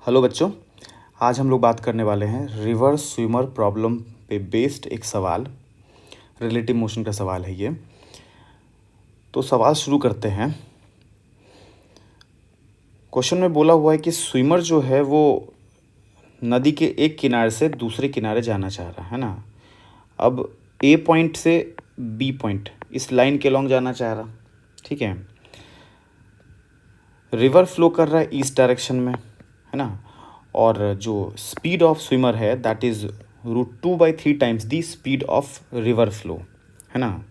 Hello बच्चों, आज हम लोग बात करने वाले हैं रिवर स्विमर प्रॉब्लम पे बेस्ड एक सवाल। रिलेटिव मोशन का सवाल है ये। तो सवाल शुरू करते हैं। क्वेश्चन में बोला हुआ है कि स्विमर जो है वो नदी के एक किनारे से दूसरे किनारे जाना चाह रहा है ना। अब ए पॉइंट से बी पॉइंट इस लाइन के लॉन्ग जाना चाह रहा, ठीक है। रिवर फ्लो कर रहा है ईस्ट डायरेक्शन में, है ना। और जो स्पीड ऑफ स्विमर है that is √2/3 times the speed of river flow, है ना।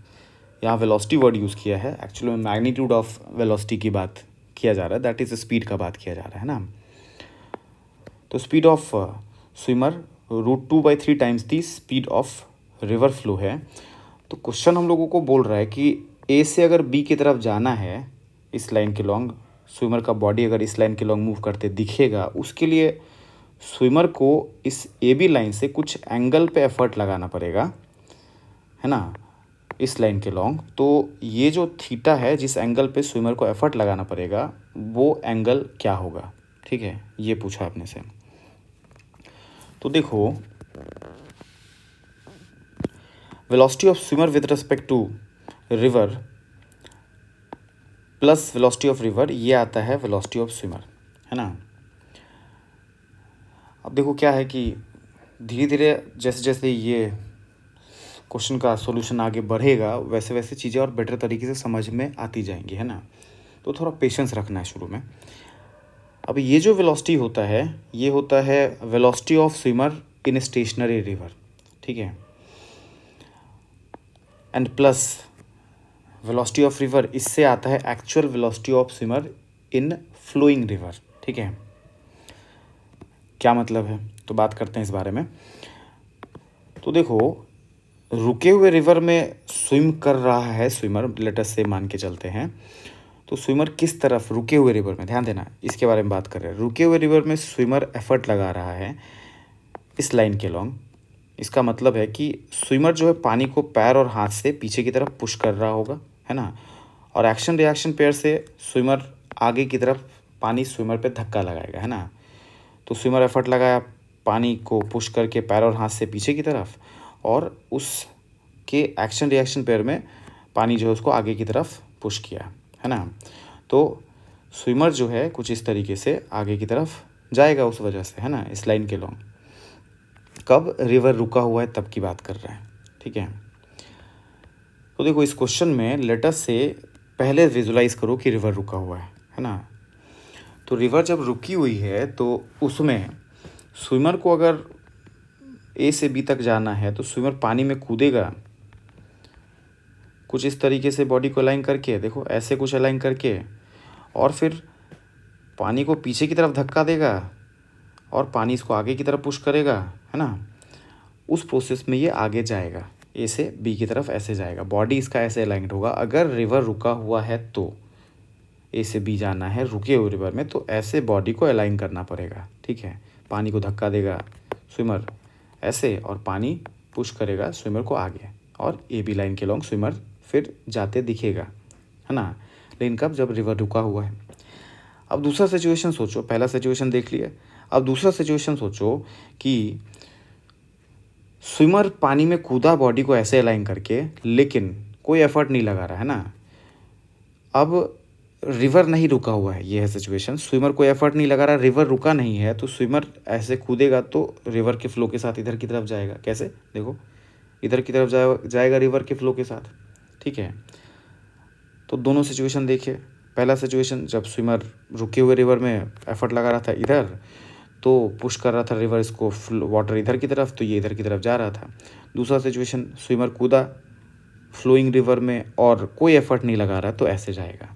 यहाँ वेलोसिटी वर्ड यूज़ किया है, एक्चुअली में मैग्नीट्यूड ऑफ वेलोसिटी की बात किया जा रहा है, दैट इज़ स्पीड का बात किया जा रहा है ना। तो speed of swimmer √2/3 times the speed of river flow है। तो क्वेश्चन हम लोगों को बोल रहा है कि ए से अगर बी की तरफ जाना है, इस लाइन के लॉन्ग स्विमर का बॉडी अगर इस लाइन के लॉन्ग मूव करते दिखेगा, उसके लिए स्विमर को इस ए बी लाइन से कुछ एंगल पे एफर्ट लगाना पड़ेगा, है ना, इस लाइन के लॉन्ग। तो ये जो थीटा है, जिस एंगल पे स्विमर को एफर्ट लगाना पड़ेगा, वो एंगल क्या होगा, ठीक है, ये पूछा आपने से। तो देखो, velocity of swimmer with respect to river plus velocity of river, ये आता है वेलोसिटी ऑफ स्विमर, है ना। अब देखो क्या है कि धीरे धीरे जैसे जैसे ये क्वेश्चन का सॉल्यूशन आगे बढ़ेगा, वैसे वैसे चीज़ें और बेटर तरीके से समझ में आती जाएंगी, है ना। तो थोड़ा पेशेंस रखना है शुरू में। अब ये जो वेलोसिटी होता है, ये होता है velocity of swimmer in stationary river, ठीक है। And plus velocity of river, इससे आता है actual velocity of swimmer in flowing river, ठीक है। क्या मतलब है, तो बात करते हैं इस बारे में। तो देखो, रुके हुए रिवर में स्विम कर रहा है स्विमर, लेट अस से मान के चलते हैं। तो स्विमर किस तरफ, रुके हुए रिवर में, ध्यान देना, इसके बारे में बात कर रहे हैं। रुके हुए रिवर में स्विमर एफर्ट लगा रहा है इस लाइन के लॉन्ग। इसका मतलब है कि स्विमर जो है पानी को पैर और हाथ से पीछे की तरफ पुश कर रहा होगा, है ना। और एक्शन रिएक्शन पेयर से स्विमर आगे की तरफ पानी स्विमर पे धक्का लगाएगा, है ना। तो स्विमर एफर्ट लगाया पानी को पुश करके पैर और हाथ से पीछे की तरफ, और उसके एक्शन रिएक्शन पेयर में पानी जो है उसको आगे की तरफ पुश किया, है ना। तो स्विमर जो है कुछ इस तरीके से आगे की तरफ जाएगा उस वजह से, है ना, इस लाइन के लॉन्ग। कब रिवर रुका हुआ है तब की बात कर रहे हैं, ठीक है। तो देखो, इस क्वेश्चन में लेटर से पहले विजुलाइज करो कि रिवर रुका हुआ है ना। तो रिवर जब रुकी हुई है तो उसमें स्विमर को अगर ए से बी तक जाना है तो स्विमर पानी में कूदेगा कुछ इस तरीके से, बॉडी को अलाइन करके, देखो ऐसे कुछ अलाइन करके, और फिर पानी को पीछे की तरफ धक्का देगा और पानी इसको आगे की तरफ पुश करेगा, है ना। उस प्रोसेस में ये आगे जाएगा, ए से बी की तरफ ऐसे जाएगा, बॉडी इसका ऐसे अलाइंड होगा। अगर रिवर रुका हुआ है तो ए से बी जाना है रुके हुए रिवर में, तो ऐसे बॉडी को अलाइन करना पड़ेगा, ठीक है। पानी को धक्का देगा स्विमर ऐसे, और पानी पुश करेगा स्विमर को आगे, और ए बी लाइन के लॉन्ग स्विमर फिर जाते दिखेगा, है ना। लेकिन कब, जब रिवर रुका हुआ है। अब दूसरा सिचुएशन सोचो, पहला सिचुएशन देख लिया, अब दूसरा सिचुएशन सोचो कि स्विमर पानी में कूदा बॉडी को ऐसे अलाइन करके, लेकिन कोई एफर्ट नहीं लगा रहा है ना। अब रिवर नहीं रुका हुआ है, ये है सिचुएशन। स्विमर कोई एफर्ट नहीं लगा रहा, रिवर रुका नहीं है, तो स्विमर ऐसे कूदेगा तो रिवर के फ्लो के साथ इधर की तरफ जाएगा। कैसे, देखो इधर की तरफ जाएगा रिवर के फ्लो के साथ, ठीक है। तो दोनों सिचुएशन देखिए। पहला सिचुएशन, जब स्विमर रुके हुए रिवर में एफर्ट लगा रहा था इधर, तो पुश कर रहा था रिवर इसको, वाटर इधर की तरफ, तो ये इधर की तरफ जा रहा था। दूसरा सिचुएशन, स्विमर कूदा फ्लोइंग रिवर में और कोई एफर्ट नहीं लगा रहा, तो ऐसे जाएगा।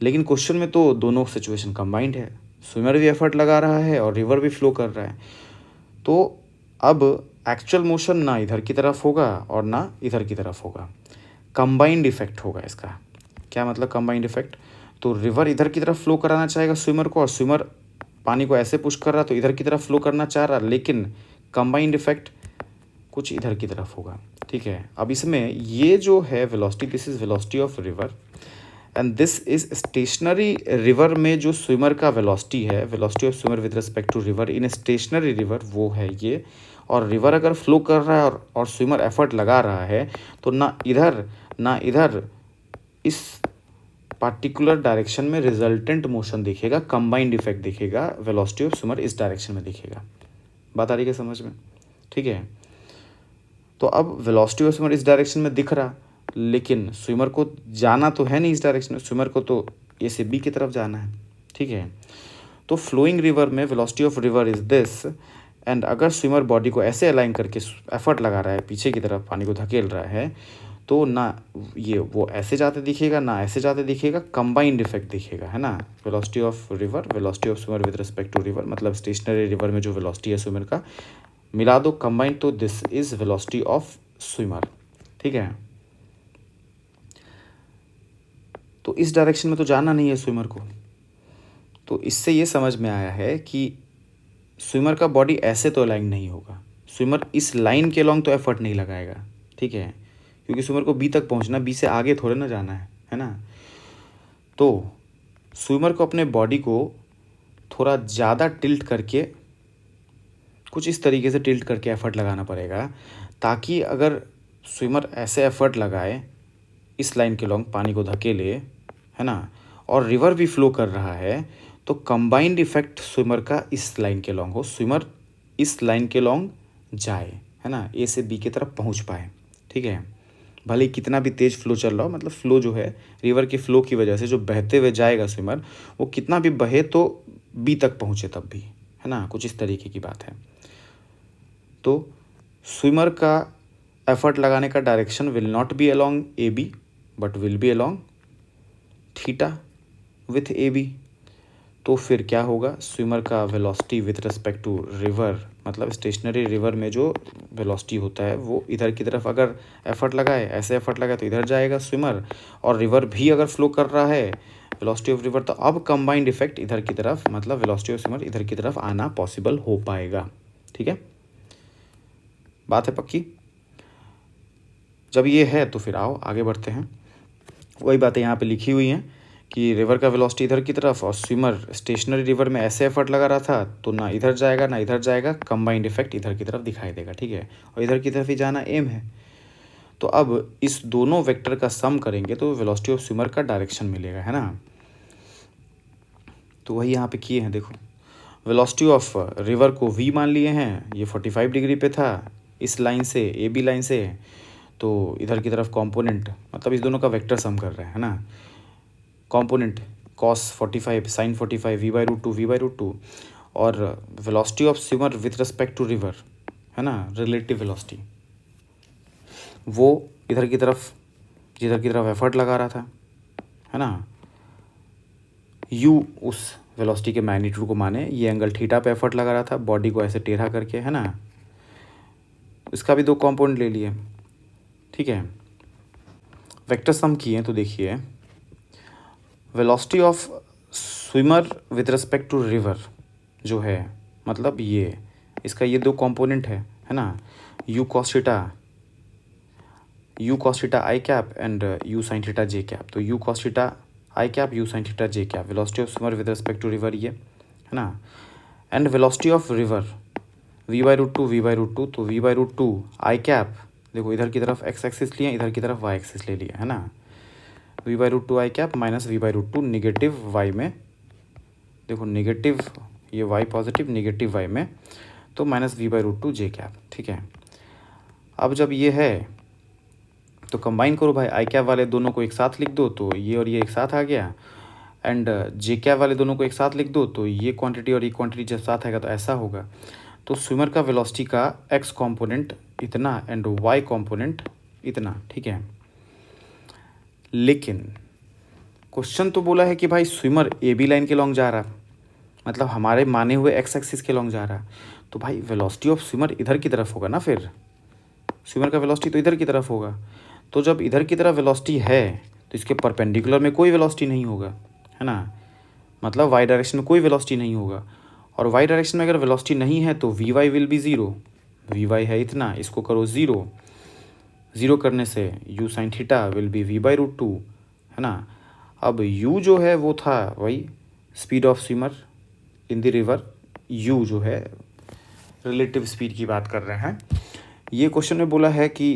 लेकिन क्वेश्चन में तो दोनों सिचुएशन कंबाइंड है, स्विमर भी एफर्ट लगा रहा है और रिवर भी फ्लो कर रहा है। तो अब एक्चुअल मोशन ना इधर की तरफ होगा और ना इधर की तरफ होगा, कंबाइंड इफेक्ट होगा इसका। क्या मतलब कंबाइंड इफेक्ट, तो रिवर इधर की तरफ फ्लो कराना चाहेगा स्विमर को, और स्विमर पानी को ऐसे पुश कर रहा तो इधर की तरफ फ्लो करना चाह रहा, लेकिन कंबाइंड इफेक्ट कुछ इधर की तरफ होगा, ठीक है। अब इसमें ये जो है velocity, this is velocity of river, and this is stationary river में जो स्विमर का वेलोसिटी है, velocity of swimmer with respect to river in stationary river, वो है ये। और रिवर अगर फ्लो कर रहा है और स्विमर एफर्ट लगा रहा है तो ना इधर इस पार्टिकुलर डायरेक्शन में रिजल्टेंट मोशन दिखेगा, कंबाइंड इफेक्ट दिखेगा, वेलोसिटी ऑफ स्विमर इस डायरेक्शन में दिखेगा। बात आ रही है समझ में? ठीक है। तो अब वेलोसिटी ऑफ स्विमर इस डायरेक्शन में दिख रहा, लेकिन स्विमर को जाना तो है नहीं इस डायरेक्शन में, स्विमर को तो ए से बी की तरफ जाना है। ठीक है। तो फ्लोइंग रिवर में velocity of river is this, and अगर स्विमर बॉडी को ऐसे अलाइन करके एफर्ट लगा रहा है, पीछे की तरफ पानी को धकेल रहा है, तो ना ये वो ऐसे जाते दिखेगा ना ऐसे जाते दिखेगा, कंबाइंड इफेक्ट दिखेगा, है ना। Velocity of river, velocity of swimmer with respect to river, मतलब स्टेशनरी रिवर में जो वेलोसिटी है स्विमर का, मिला दो कंबाइंड, तो this is velocity of swimmer. ठीक है। तो इस डायरेक्शन में तो जाना नहीं है स्विमर को, तो इससे ये समझ में आया है कि स्विमर का बॉडी ऐसे तो अलाइन नहीं होगा, स्विमर इस लाइन के लॉन्ग तो एफर्ट नहीं लगाएगा। ठीक है, क्योंकि स्विमर को बी तक पहुंचना, बी से आगे थोड़े ना जाना है ना। तो स्विमर को अपने बॉडी को थोड़ा ज़्यादा टिल्ट करके, कुछ इस तरीके से टिल्ट करके एफर्ट लगाना पड़ेगा, ताकि अगर स्विमर ऐसे एफर्ट लगाए इस लाइन के लॉन्ग, पानी को धकेले, है ना, और रिवर भी फ्लो कर रहा है, तो कंबाइंड इफेक्ट स्विमर का इस लाइन के लॉन्ग हो, स्विमर इस लाइन के लॉन्ग जाए, है ना, ए से बी की तरफ पहुंच पाए। ठीक है। भले ही कितना भी तेज़ फ्लो चल रहा हो, मतलब फ्लो जो है रिवर के फ्लो की वजह से जो बहते हुए जाएगा स्विमर, वो कितना भी बहे तो बी तक पहुँचे तब भी, है ना, कुछ इस तरीके की बात है। तो स्विमर का एफर्ट लगाने का direction will not be along A B, but will be along theta with A B. तो फिर क्या होगा, स्विमर का velocity with respect to river, मतलब स्टेशनरी रिवर में जो वेलोसिटी होता है वो इधर की तरफ अगर एफर्ट लगाए, ऐसे एफर्ट लगाए तो इधर जाएगा स्विमर, और रिवर भी अगर फ्लो कर रहा है वेलोसिटी ऑफ रिवर, तो अब कंबाइंड इफेक्ट इधर की तरफ, मतलब वेलोसिटी ऑफ स्विमर इधर की तरफ आना पॉसिबल हो पाएगा। ठीक है, बात है पक्की। जब ये है तो फिर आओ आगे बढ़ते हैं। वही बातें यहाँ पे लिखी हुई हैं कि रिवर का वेलोसिटी इधर की तरफ, और स्विमर स्टेशनरी रिवर में ऐसे एफर्ट लगा रहा था, तो ना इधर जाएगा ना इधर जाएगा, कंबाइंड इफेक्ट इधर की तरफ दिखाई देगा। ठीक है, और इधर की तरफ ही जाना एम है। तो अब इस दोनों वेक्टर का सम करेंगे तो वेलोसिटी ऑफ स्विमर का डायरेक्शन मिलेगा, है ना। तो वही यहाँ पे किए हैं, देखो वेलोसिटी ऑफ रिवर को v मान लिए हैं, ये 45 डिग्री पे था इस लाइन से, ए बी लाइन से, तो इधर की तरफ कंपोनेंट, मतलब इस दोनों का वेक्टर सम कर रहे हैं, है ना। कंपोनेंट cos 45 sin 45 v/√2 और velocity of swimmer with respect to river, है ना, रिलेटिव वेलोसिटी, वो इधर की तरफ, जिधर की तरफ एफर्ट लगा रहा था, है ना, u उस वेलोसिटी के मैग्नीट्यूड को माने, ये एंगल थीटा पे एफर्ट लगा रहा था बॉडी को ऐसे टेढ़ा करके, है ना। इसका भी दो कंपोनेंट ले लिए। ठीक है, वेक्टर सम किए तो देखिए velocity of swimmer with respect to river जो है, मतलब ये इसका ये दो कंपोनेंट है ना, u cos theta i cap and u sin theta j cap. तो u cos theta i cap, u sin theta j cap, velocity of swimmer with respect to river ये, है ना। And velocity of river v/√2, तो v/√2 i cap, देखो इधर की तरफ x axis लिए, इधर की तरफ y एक्सिस ले लिया, है ना। v/√2 i cap minus v/√2 negative y में, देखो निगेटिव ये y पॉजिटिव, निगेटिव y में, तो माइनस v/√2 जे कैप। ठीक है, अब जब ये है तो कंबाइन करो भाई, आई कैप वाले दोनों को एक साथ लिख दो तो ये और ये एक साथ आ गया, एंड जे कैप वाले दोनों को एक साथ लिख दो तो ये क्वांटिटी और ये क्वांटिटी जब साथ आएगा तो ऐसा होगा। तो स्विमर का वेलोसिटी का x कंपोनेंट इतना एंड y कंपोनेंट इतना। ठीक है, लेकिन क्वेश्चन तो बोला है कि भाई स्विमर ए बी लाइन के लॉन्ग जा रहा, मतलब हमारे माने हुए x एक्सिस के लॉन्ग जा रहा, तो भाई वेलोसिटी ऑफ स्विमर इधर की तरफ होगा ना, फिर स्विमर का वेलोसिटी तो इधर की तरफ होगा। तो जब इधर की तरफ वेलोसिटी है तो इसके परपेंडिकुलर में कोई वेलोसिटी नहीं होगा, है ना, मतलब वाई डायरेक्शन में कोई वेलोसिटी नहीं होगा, और वाई डायरेक्शन में अगर वेलोसिटी नहीं है तो v y will be zero. V y है इतना, इसको करो ज़ीरो, ज़ीरो करने से u sin theta will be v/√2, है ना। अब यू जो है वो था वही speed of swimmer in the river, you जो है रिलेटिव स्पीड की बात कर रहे हैं। ये क्वेश्चन में बोला है कि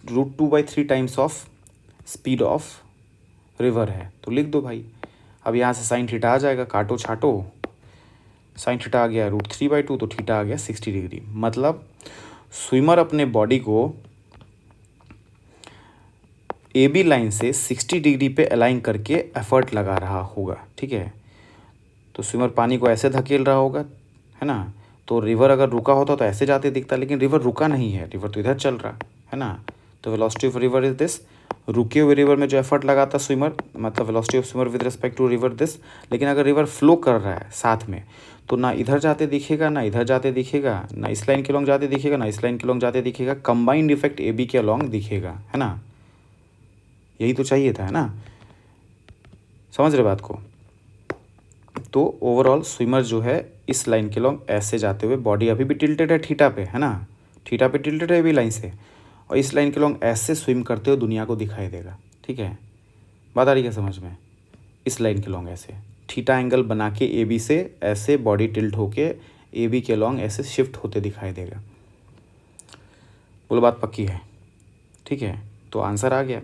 √2/3 times of speed of river है, तो लिख दो भाई। अब यहाँ से साइन थीटा आ जाएगा, काटो छाटो, साइन थीटा आ गया √3/2, तो थीटा आ गया 60 डिग्री। मतलब स्विमर अपने बॉडी को ए बी लाइन से 60 डिग्री पे अलाइन करके एफर्ट लगा रहा होगा, ठीक है। तो स्विमर पानी को ऐसे धकेल रहा होगा, है ना। तो रिवर अगर रुका होता तो ऐसे जाते दिखता, लेकिन रिवर रुका नहीं है, रिवर तो इधर चल रहा है ना। तो velocity of river is this, रुके हुए रिवर में जो एफर्ट लगाता स्विमर, मतलब velocity of swimmer with respect to river this. लेकिन अगर रिवर फ्लो कर रहा है साथ में, तो ना इधर जाते दिखेगा, ना इधर जाते दिखेगा, ना इस लाइन के लॉन्ग जाते दिखेगा, ना इस लाइन के लॉन्ग जाते दिखेगा, कंबाइंड इफेक्ट ए बी के लॉन्ग दिखेगा, है ना। यही तो चाहिए था, है ना। समझ रहे बात को। तो ओवरऑल स्विमर जो है इस लाइन के लॉन्ग ऐसे जाते हुए, बॉडी अभी भी टिल्टेड है थीटा पे, है ना, थीटा पे टिल्टेड है भी लाइन से, और इस लाइन के लॉन्ग ऐसे स्विम करते हुए दुनिया को दिखाई देगा, ठीक है। बात आ रही है समझ में। इस लाइन के लॉन्ग ऐसे थीटा एंगल बना के ए बी से ऐसे बॉडी टिल्ट होके ए बी के लॉन्ग ऐसे शिफ्ट होते दिखाई देगा। बोलो बात पक्की है, ठीक है। तो आंसर आ गया।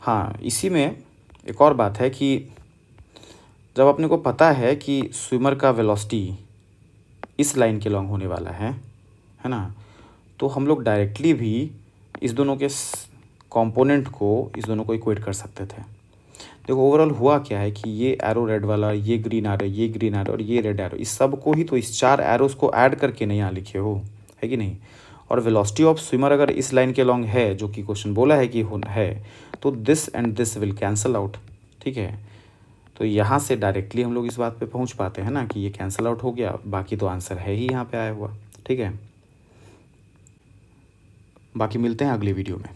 हाँ, इसी में एक और बात है कि जब अपने को पता है कि स्विमर का वेलोसिटी इस लाइन के लॉन्ग होने वाला है ना, तो हम लोग डायरेक्टली भी इस दोनों के कंपोनेंट को, इस दोनों को इक्वेट कर सकते थे। देखो ओवरऑल हुआ क्या है कि ये एरो रेड वाला, ये ग्रीन एरो, ये ग्रीन एरो और ये रेड एरो, इस सब को ही तो इस 4 एरोस को ऐड करके नहीं यहाँ लिखे हो, है कि नहीं। और वेलोसिटी ऑफ स्विमर अगर इस लाइन के लॉन्ग है, जो कि क्वेश्चन बोला है कि है, तो this and this will cancel out, ठीक है। तो यहाँ से डायरेक्टली हम लोग इस बात पे पहुँच पाते हैं ना कि ये कैंसल आउट हो गया, बाकी तो आंसर है ही यहाँ पे आया हुआ, ठीक है। बाकी मिलते हैं अगली वीडियो में।